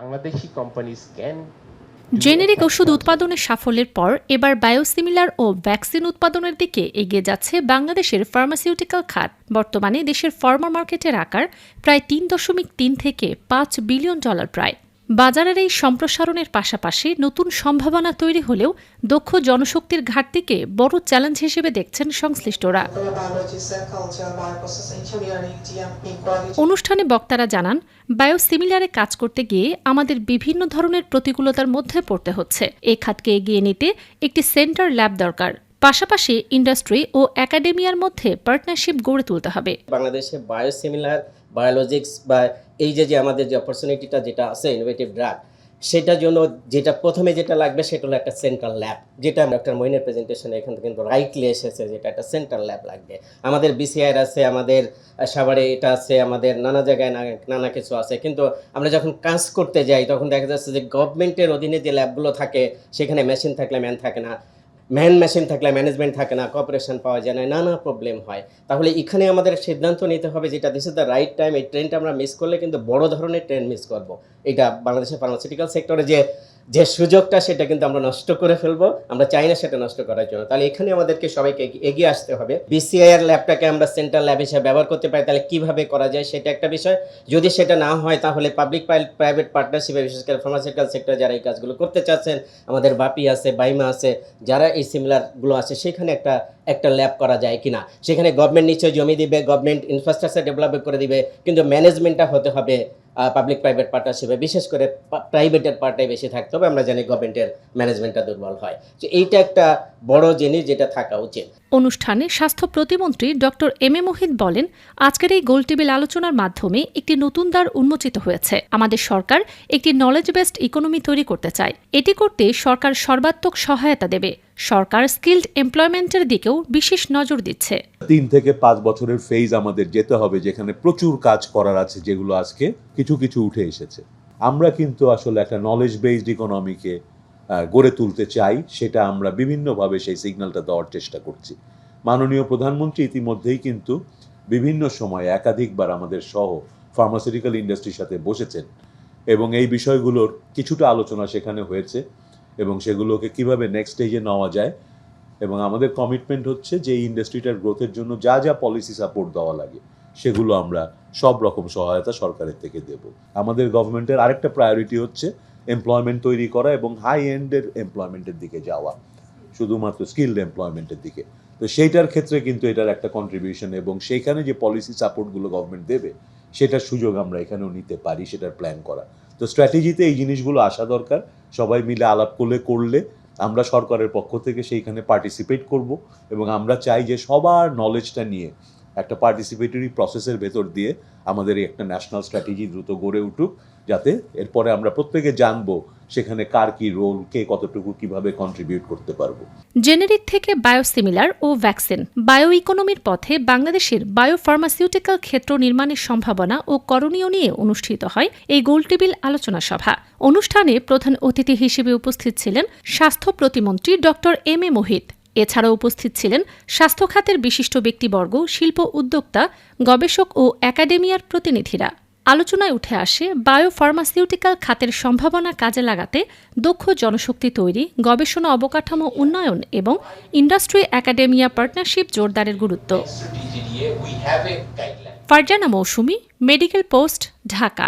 Bangladeshi companies can generic ওষুধ উৎপাদনের সাফল্যের পর এবার বায়োসিমিলার ও ভ্যাকসিন উৎপাদনের দিকে এগিয়ে যাচ্ছে বাংলাদেশের ফার্মাসিউটিক্যাল খাত। বর্তমানে দেশের ফার্মা মার্কেটের আকার প্রায় ৩.৩ থেকে ৫ বিলিয়ন ডলার প্রায়। বাজারের এই সম্প্রসারণের পাশাপাশি নতুন সম্ভাবনা তৈরি হলেও দক্ষ জনশক্তির ঘাটতিকে বড় চ্যালেঞ্জ হিসেবে দেখছেন সংশ্লিষ্টরা। অনুষ্ঠানে বক্তারা জানান, বায়োসিমিলারে কাজ করতে গিয়ে আমাদের বিভিন্ন ধরনের প্রতিকূলতার মধ্যে পড়তে হচ্ছে। এই খাতকে এগিয়ে নিতে একটি সেন্টার ল্যাব দরকার। পাশাপাশি ইন্ডাস্ট্রি ও একাডেমিয়ার মধ্যে পার্টনারশিপ গড়ে তুলতে হবে। বাংলাদেশে বায়োসিমিলার, বায়োলজিক্স বা এই যে আমাদের যে অপরচুনিটিটা যেটা আছে ইনোভেটিভ ড্রাগ, সেটার জন্য যেটা প্রথমে যেটা লাগবে সেটা হলো একটা সেন্ট্রাল ল্যাব, যেটা ডক্টর মঈনের প্রেজেন্টেশনে এখান থেকে কিন্তু রাইটলি এসেছে, যেটা একটা সেন্ট্রাল ল্যাব লাগবে। আমাদের বিসিআর আছে, আমাদের সাভারে এটা আছে, আমাদের নানা জায়গায় নানা কিছু আছে, কিন্তু আমরা যখন কাজ করতে যাই তখন দেখা যাচ্ছে যে গভর্নমেন্টের অধীনে যে ল্যাবগুলো থাকে সেখানে মেশিন থাকলে ম্যান থাকে না, মেশিন থাকলে ম্যানেজমেন্ট থাকে না, কর্পোরেশন পাওয়া যায় না, নানা প্রবলেম হয়। তাহলে এখানে আমাদের সিদ্ধান্ত নিতে হবে যেটা this is the right time. এই ট্রেনটা আমরা মিস করলে কিন্তু বড় ধরনের ট্রেন মিস করব। এটা বাংলাদেশের ফার্মাসিউটিক্যাল সেক্টরে যে সুযোগটা সেটা কিন্তু আমরা নষ্ট করে ফেলবো। আমরা চাই না সেটা নষ্ট করার জন্য। তাহলে এখানে আমাদেরকে সবাইকে এগিয়ে আসতে হবে। বিসিআইআর ল্যাবটাকে আমরা সেন্ট্রাল ল্যাব হিসেবে ব্যবহার করতে পারি, তাহলে কিভাবে করা যায় সেটা একটা বিষয়। যদি সেটা না হয় তাহলে পাবলিক প্রাইভেট পার্টনারশিপে, বিশেষ করে ফার্মাসিউটিক্যাল সেক্টরে যারা এই কাজগুলো করতে চাচ্ছেন, আমাদের বাপি আছে, বাইমা আছে, যারা এই সিমিলারগুলো আছে, সেখানে একটা ল্যাব করা যায় কিনা। সেখানে গভর্নমেন্ট নিশ্চয়ই জমি দিবে, গভর্নমেন্ট ইনফ্রাস্ট্রাকচার ডেভেলপ করে দিবে, কিন্তু ম্যানেজমেন্টটা হতে হবে পাবলিক প্রাইভেট পার্টনারশিপে, বিশেষ করে প্রাইভেটের পার্টটাই বেশি থাকতে হবে। আমরা জানি গভর্নমেন্টের ম্যানেজমেন্টটা দুর্বল হয়, তো এইটা একটা বড় জিনিস যেটা থাকা উচিত। অনুষ্ঠানে স্বাস্থ্য প্রতিমন্ত্রী ডক্টর এম এ মোহিত বলেন, আজকের এই গোলটেবিল আলোচনার মাধ্যমে একটি নতুন দ্বার উন্মোচিত হয়েছে। আমাদের সরকার একটি নলেজ বেসড ইকোনমি তৈরি করতে চায়। এটি করতে সরকার সর্বাত্মক সহায়তা দেবে। সরকার স্কিলড এমপ্লয়মেন্টের দিকেও বিশেষ নজর দিচ্ছে। 3 থেকে 5 বছরের ফেজ আমাদের যেতে হবে, যেখানে প্রচুর কাজ করার আছে, যেগুলো আজকে কিছু উঠে এসেছে। আমরা কিন্তু আসলে একটা নলেজ বেসড ইকোনমিকে গড়ে তুলতে চাই, সেটা আমরা বিভিন্নভাবে সেই সিগন্যালটা দেওয়ার চেষ্টা করছি। মাননীয় প্রধানমন্ত্রী ইতিমধ্যেই কিন্তু বিভিন্ন সময়ে একাধিকবার আমাদের সহ ফার্মাসিউটিক্যাল ইন্ডাস্ট্রির সাথে বসেছেন এবং এই বিষয়গুলোর কিছুটা আলোচনা সেখানে হয়েছে এবং সেগুলোকে কিভাবে নেক্সট স্টেজে নেওয়া যায়। এবং আমাদের কমিটমেন্ট হচ্ছে যে এই ইন্ডাস্ট্রিটার গ্রোথের জন্য যা পলিসি সাপোর্ট দেওয়া লাগে সেগুলো আমরা সব রকম সহায়তা সরকারের থেকে দেব। আমাদের গভর্নমেন্টের আরেকটা প্রায়োরিটি হচ্ছে এমপ্লয়মেন্ট তৈরি করা এবং হাই এন্ডের এমপ্লয়মেন্টের দিকে যাওয়া, শুধুমাত্র স্কিলড এমপ্লয়মেন্টের দিকে। তো সেইটার ক্ষেত্রে কিন্তু এটার একটা কন্ট্রিবিউশন এবং সেইখানে যে পলিসি সাপোর্টগুলো গভর্নমেন্ট দেবে সেটার সুযোগ আমরা এখানেও নিতে পারি, সেটার প্ল্যান করা। তো স্ট্র্যাটেজিতে এই জিনিসগুলো আসা দরকার। সবাই মিলে আলাপ করলে আমরা সরকারের পক্ষ থেকে সেইখানে পার্টিসিপেট করব এবং আমরা চাই যে সবার নলেজটা নিয়ে একটা পার্টিসিপেটরি প্রসেসের ভেতর দিয়ে আমাদের এই একটা ন্যাশনাল স্ট্র্যাটেজি দ্রুত গড়ে উঠুক, যাতে এরপরে আমরা প্রত্যেকে জানবো সেখানে কার কি রোল, কে কতটুকু কিভাবে কন্ট্রিবিউট করতে পারবো। জেনেরিক থেকে বায়োসিমিলার ও ভ্যাকসিন, বায়ো ইকোনমির পথে বাংলাদেশের বায়োফার্মাসিউটিক্যাল ক্ষেত্র নির্মাণের সম্ভাবনা ও করণীয় নিয়ে অনুষ্ঠিত হয় এই গোলটেবিল আলোচনা সভা। অনুষ্ঠানে প্রধান অতিথি হিসেবে উপস্থিত ছিলেন স্বাস্থ্য প্রতিমন্ত্রী ডক্টর এম এ মোহিত। এছাড়াও উপস্থিত ছিলেন স্বাস্থ্য খাতের বিশিষ্ট ব্যক্তিবর্গ, শিল্প উদ্যোক্তা, গবেষক ও একাডেমিয়ার প্রতিনিধিরা। আলোচনায় উঠে আসে বায়োফার্মাসিউটিক্যাল খাতের সম্ভাবনা কাজে লাগাতে দক্ষ জনশক্তি তৈরি, গবেষণা অবকাঠামো উন্নয়ন এবং ইন্ডাস্ট্রি একাডেমিয়া পার্টনারশিপ জোরদারের গুরুত্ব। ফারজানা মৌসুমী, মেডিকেল পোস্ট, ঢাকা।